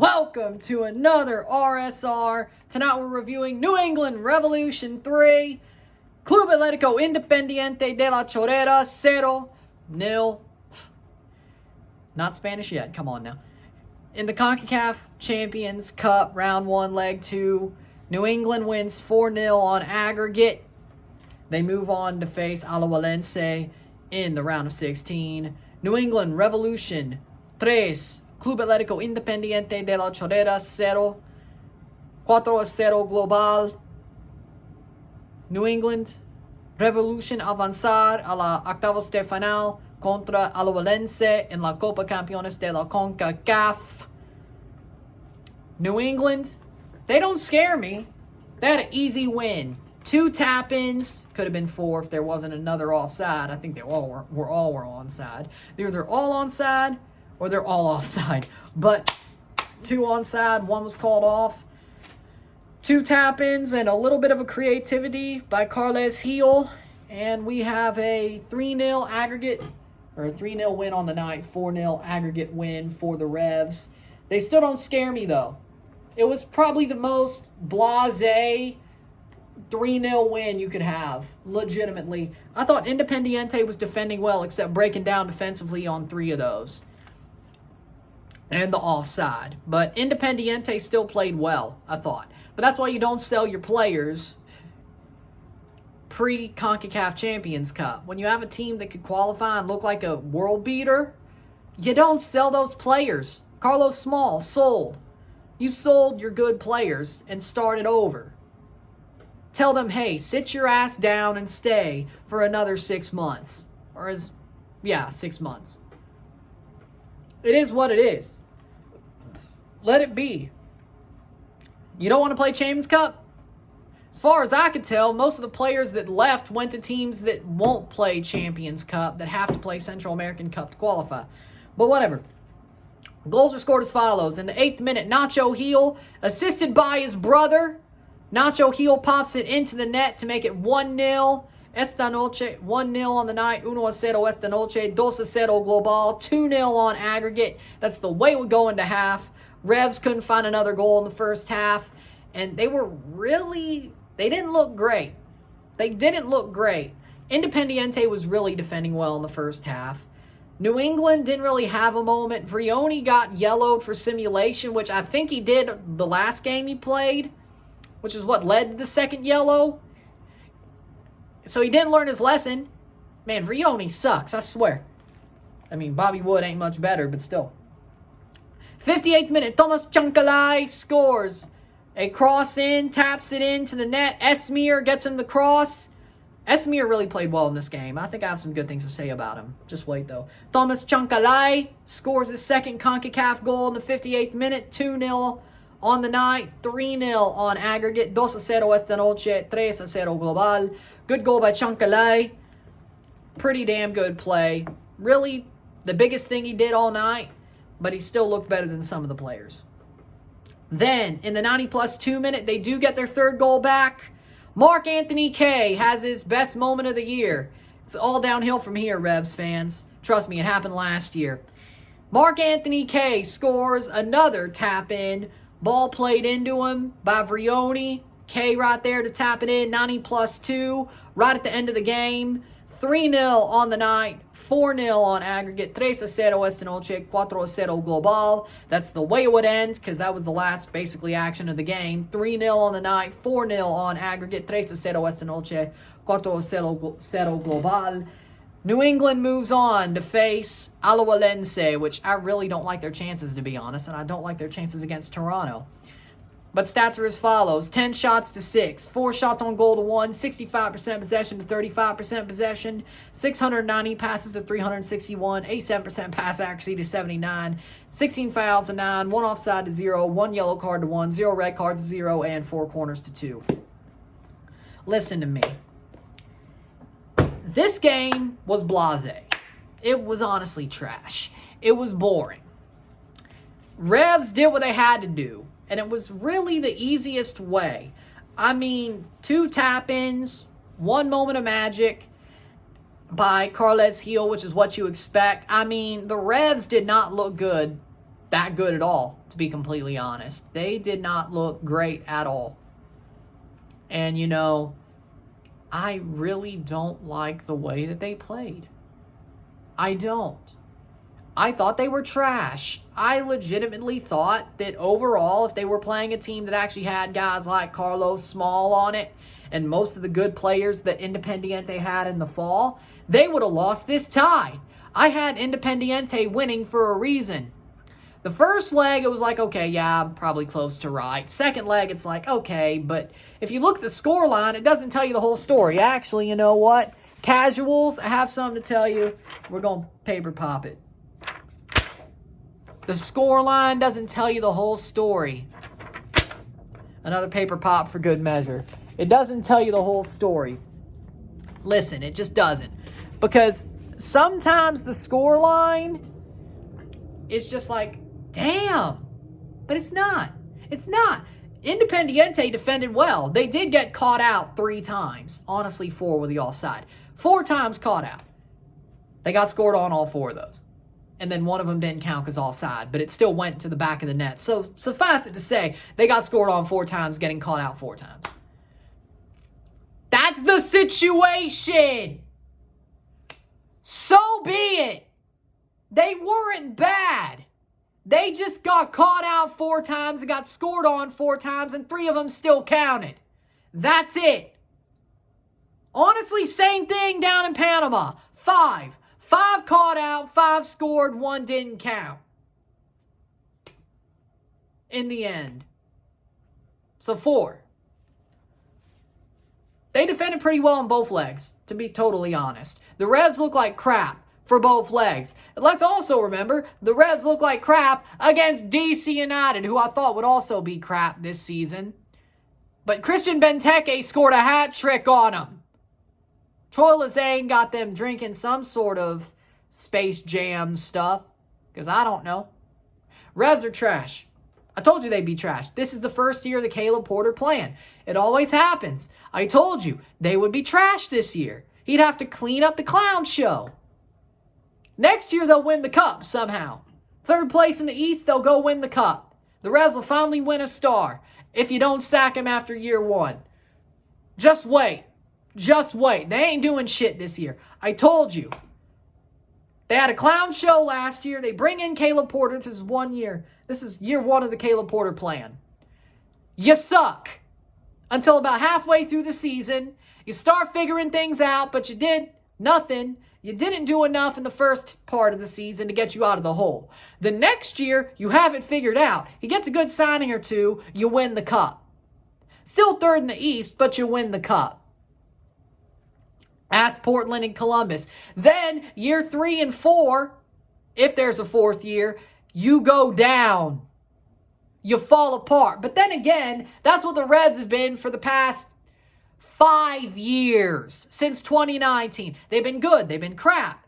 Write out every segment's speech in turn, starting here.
Welcome to another RSR. Tonight we're reviewing New England Revolution 3, Club Atletico Independiente de la Chorrera 0-0. Not Spanish yet, come on now. In the CONCACAF Champions Cup, Round 1, Leg 2, New England wins 4-0 on aggregate. They move on to face Alajuelense in the round of 16. New England Revolution 3, Club Atletico Independiente de la Chorrera 0, 4-0 global. New England Revolution avanzar a la octavos de final contra Alajuelense en la Concachampions de la CONCACAF. New England, they don't scare me. They had an easy win. 2 tap-ins. Could have been 4 if there wasn't another offside. I think they all were onside. They're either all onside or they're all offside. But 2 onside, 1 was called off. 2 tap-ins and a little bit of a creativity by Girault. And we have a 3-0 aggregate, or a 3-0 win on the night, 4-0 aggregate win for the Revs. They still don't scare me, though. It was probably the most blasé 3-0 win you could have, legitimately. I thought Independiente was defending well, except breaking down defensively on 3 of those. And the offside. But Independiente still played well, I thought. But that's why you don't sell your players pre-CONCACAF Champions Cup. When you have a team that could qualify and look like a world beater, you don't sell those players. Carlos Small, sold. You sold your good players and started over. Tell them, hey, sit your ass down and stay for another 6 months. 6 months. It is what it is. Let it be. You don't want to play Champions Cup? As far as I could tell, most of the players that left went to teams that won't play Champions Cup, that have to play Central American Cup to qualify. But whatever. Goals were scored as follows. In the 8th minute, Nacho Gil, assisted by his brother. Nacho Gil pops it into the net to make it 1-0. Esta noche, 1-0 on the night, 1-0 esta noche, 2-0 global, 2-0 on aggregate. That's the way we go into half. Revs couldn't find another goal in the first half, and they didn't look great. Independiente was really defending well in the first half. New England didn't really have a moment. Vrioni got yellowed for simulation, which I think he did the last game he played, which is what led to the second yellow. So he didn't learn his lesson. Man, Vrioni sucks, I swear. I mean, Bobby Wood ain't much better, but still. 58th minute, Thomas Chancalay scores. A cross in, taps it into the net. Esmir gets him the cross. Esmir really played well in this game. I think I have some good things to say about him. Just wait, though. Thomas Chancalay scores his second CONCACAF goal in the 58th minute. 2-0 on the night. 3-0 on aggregate. 2-0 esta noche. 3-0 global. Good goal by Chancalay. Pretty damn good play. Really, the biggest thing he did all night, but he still looked better than some of the players. Then, in the 90+2 minute, they do get their third goal back. Mark Anthony Kaye has his best moment of the year. It's all downhill from here, Revs fans. Trust me, it happened last year. Mark Anthony Kaye scores another tap-in. Ball played into him by Vrioni. Kaye right there to tap it in. 90+2, right at the end of the game. 3-0 on the night. 4-0 on aggregate. 3-0 esta noche. 4-0 global. That's the way it would end, because that was the last, basically, action of the game. 3-0 on the night. 4-0 on aggregate. 3-0 esta noche. 4-0 global. New England moves on to face Alajuelense, which I really don't like their chances, to be honest, and I don't like their chances against Toronto. But stats are as follows. 10 shots to 6. 4 shots on goal to 1. 65% possession to 35% possession. 690 passes to 361. 87% pass accuracy to 79. 16 fouls to 9. 1 offside to 0. 1 yellow card to 1. 0 red cards to 0. And 4 corners to 2. Listen to me. This game was blasé. It was honestly trash. It was boring. Revs did what they had to do. And it was really the easiest way. I mean, 2 tap-ins, 1 moment of magic by Girault, which is what you expect. I mean, the Revs did not look good that good at all, to be completely honest. They did not look great at all. And, you know, I really don't like the way that they played. I don't. I thought they were trash. I legitimately thought that overall, if they were playing a team that actually had guys like Carlos Small on it and most of the good players that Independiente had in the fall, they would have lost this tie. I had Independiente winning for a reason. The first leg, it was like, okay, yeah, I'm probably close to right. Second leg, it's like, okay, but if you look at the score line, it doesn't tell you the whole story. Actually, you know what? Casuals, I have something to tell you. We're going to paper pop it. The score line doesn't tell you the whole story. Another paper pop for good measure. It doesn't tell you the whole story. Listen, it just doesn't. Because sometimes the score line is just like, damn. But it's not. It's not. Independiente defended well. They did get caught out 3 times. Honestly, 4 with the offside. 4 times caught out. They got scored on all 4 of those. And then one of them didn't count because offside, but it still went to the back of the net. So suffice it to say, they got scored on 4 times, getting caught out 4 times. That's the situation. So be it. They weren't bad. They just got caught out 4 times and got scored on 4 times, and 3 of them still counted. That's it. Honestly, same thing down in Panama. 5 caught out, 5 scored, 1 didn't count. In the end. So 4. They defended pretty well on both legs, to be totally honest. The Revs look like crap for both legs. And let's also remember, the Revs look like crap against DC United, who I thought would also be crap this season. But Christian Benteke scored a hat trick on them. Troy Lezane got them drinking some sort of Space Jam stuff, because I don't know. Revs are trash. I told you they'd be trash. This is the first year of the Caleb Porter plan. It always happens. I told you they would be trash this year. He'd have to clean up the clown show. Next year, they'll win the cup somehow. 3rd place in the East, they'll go win the cup. The Revs will finally win a star if you don't sack him after year 1. Just wait. Just wait. They ain't doing shit this year. I told you. They had a clown show last year. They bring in Caleb Porter. This is 1 year. This is year 1 of the Caleb Porter plan. You suck. Until about halfway through the season. You start figuring things out, but you did nothing. You didn't do enough in the first part of the season to get you out of the hole. The next year, you have it figured out. He gets a good signing or 2, you win the cup. Still 3rd in the East, but you win the cup. Ask Portland and Columbus. Then, year 3 and 4, if there's a 4th year, you go down. You fall apart. But then again, that's what the Revs have been for the past 5 years. Since 2019. They've been good. They've been crap.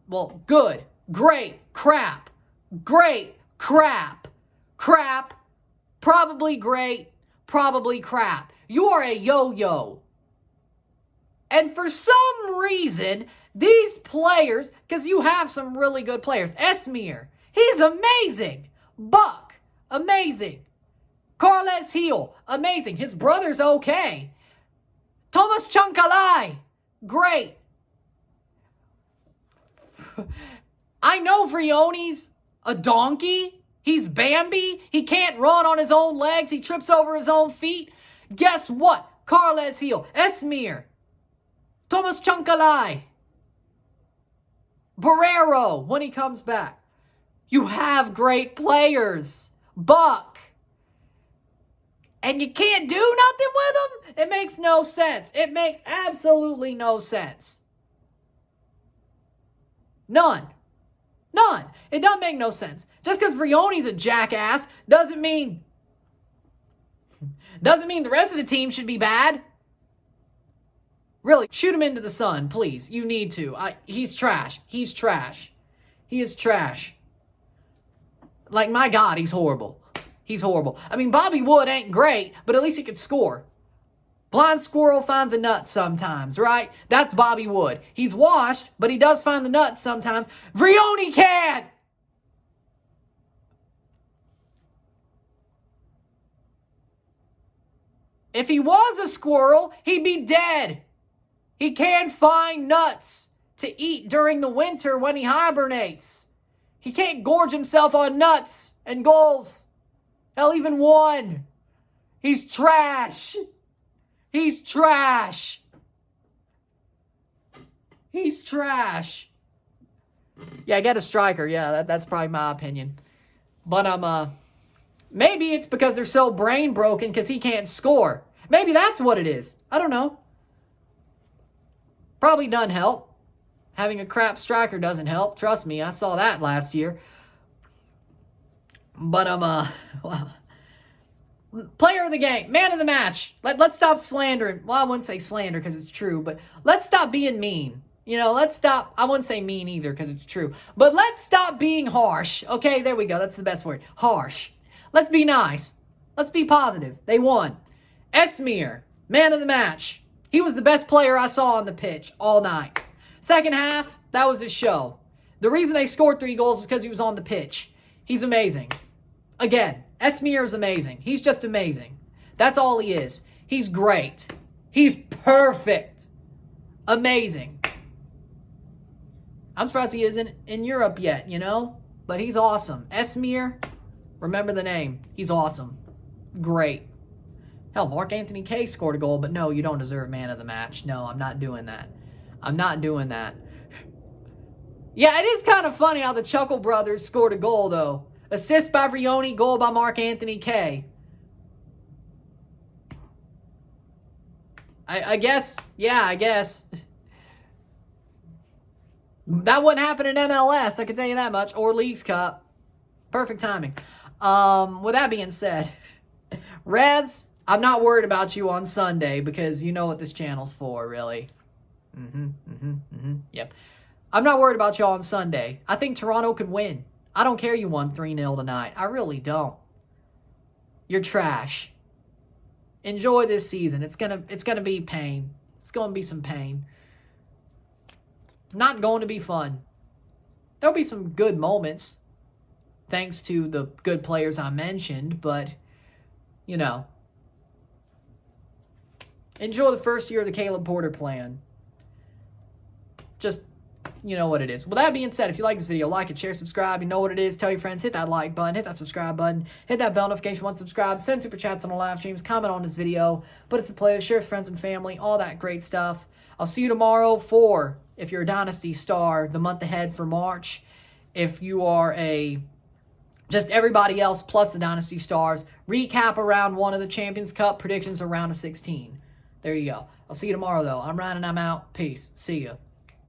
Well, good. Great. Crap. Great. Crap. Crap. Probably great. Probably crap. You are a yo-yo. And for some reason, these players, because you have some really good players. Esmir, he's amazing. Buck, amazing. Carles Heel, amazing. His brother's okay. Thomas Chancalay, great. I know Vrione's a donkey. He's Bambi. He can't run on his own legs. He trips over his own feet. Guess what? Carles Heel, Esmir, Thomas Chancalay, Barrero, when he comes back. You have great players. Buck. And you can't do nothing with them? It makes no sense. It makes absolutely no sense. None. None. It doesn't make no sense. Just because Vrione's a jackass doesn't mean the rest of the team should be bad. Really, shoot him into the sun, please. You need to. He's trash. He's trash. He is trash. Like, my God, he's horrible. He's horrible. I mean, Bobby Wood ain't great, but at least he could score. Blind squirrel finds a nut sometimes, right? That's Bobby Wood. He's washed, but he does find the nuts sometimes. Vrione can't! If he was a squirrel, he'd be dead. He can't find nuts to eat during the winter when he hibernates. He can't gorge himself on nuts and goals. Hell, even one. He's trash. He's trash. He's trash. Yeah, get a striker. Yeah, that's probably my opinion. But maybe it's because they're so brain broken because he can't score. Maybe that's what it is. I don't know. Probably doesn't help. Having a crap striker doesn't help. Trust me, I saw that last year. But well, player of the game, man of the match. Let's stop slandering. Well, I wouldn't say slander because it's true, but let's stop being mean. You know, let's stop. I wouldn't say mean either because it's true. But let's stop being harsh. Okay, there we go. That's the best word. Harsh. Let's be nice. Let's be positive. They won. Esmir, man of the match. He was the best player I saw on the pitch all night. Second half, that was his show. The reason they scored 3 goals is because he was on the pitch. He's amazing. Again, Esmir is amazing. He's just amazing. That's all he is. He's great. He's perfect. Amazing. I'm surprised he isn't in Europe yet, you know? But he's awesome. Esmir, remember the name. He's awesome. Great. Hell, Mark Anthony K scored a goal, but no, you don't deserve man of the match. No, I'm not doing that. I'm not doing that. Yeah, it is kind of funny how the Chuckle Brothers scored a goal, though. Assist by Vrioni, goal by Mark Anthony K. I guess, yeah, I guess. That wouldn't happen in MLS, I can tell you that much. Or Leagues Cup. Perfect timing. With that being said, Revs, I'm not worried about you on Sunday because you know what this channel's for, really. Yep. I'm not worried about y'all on Sunday. I think Toronto could win. I don't care you won 3-0 tonight. I really don't. You're trash. Enjoy this season. It's gonna be pain. It's gonna be some pain. Not going to be fun. There'll be some good moments, thanks to the good players I mentioned, but, you know, enjoy the first year of the Caleb Porter plan. Just, you know what it is. With that being said, if you like this video, like it, share, subscribe. You know what it is. Tell your friends. Hit that like button. Hit that subscribe button. Hit that bell notification once subscribed. Send super chats on the live streams. Comment on this video. Put us in playlist. Share with friends and family. All that great stuff. I'll see you tomorrow for, if you're a Dynasty star, the month ahead for March. If you are just everybody else plus the Dynasty stars, recap around 1 of the Champions Cup, predictions around a 16. There you go. I'll see you tomorrow, though. I'm Ryan and I'm out. Peace. See ya.